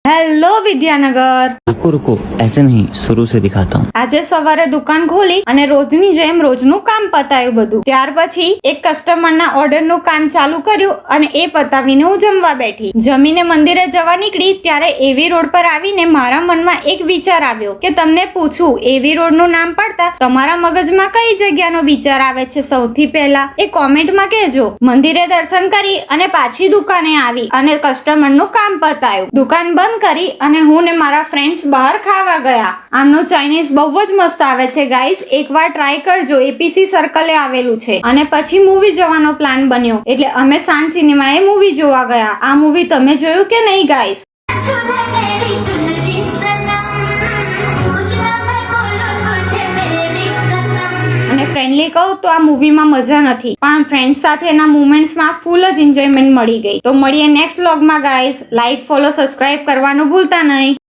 Hello Vidyanagar. रुको रुको ऐसे नहीं, शुरू से दिखाता हूँ। આજે સવારે દુકાન ખોલી અને રોજની જેમ રોજનું કામ પતાયું બધું। ત્યાર પછી એક કસ્ટમરના ઓર્ડરનું કામ ચાલુ કર્યું અને એ પતાવીને હું જમવા બેઠી। જમીને મંદિરે જવા નીકળી ત્યારે એવી રોડ પર આવીને મારા મનમાં એક વિચાર આવ્યો કે તમને પૂછું, એવી રોડનું નામ પડતા તમારા મગજમાં કઈ જગ્યાનો વિચાર આવે છે સૌથી પહેલા એ કોમેન્ટમાં કહેજો। મંદિરે દર્શન કરી અને પાછી દુકાને આવી અને કસ્ટમરનું કામ પતાયું। દુકાન બંધ કરી અને હું ને મારા ફ્રેન્ડ્સ બહાર ખાવા ગયા। આમનું ચાઇનીઝ બહુ જ મસ્ત આવે છે ગાઈઝ, એકવાર ટ્રાય કરજો। એપીસી સર્કલે આવેલું છે। અને પછી મૂવી જવાનો પ્લાન બન્યો એટલે અમે સાંજ સિનેમાએ મૂવી જોવા ગયા। આ મૂવી તમે જોયું કે નહીં ગાઈઝ? અને ફ્રેન્ડલી કહું તો આ મૂવીમાં મજા નથી, પણ ફ્રેન્ડ્સ સાથેના મોમેન્ટ્સમાં ફૂલ જ એન્જોયમેન્ટ મળી ગઈ। તો મળીએ નેક્સ્ટ વ્લોગમાં ગાઈઝ। લાઈક, ફોલો, સબસ્ક્રાઇબ કરવાનું ભૂલતા નહીં।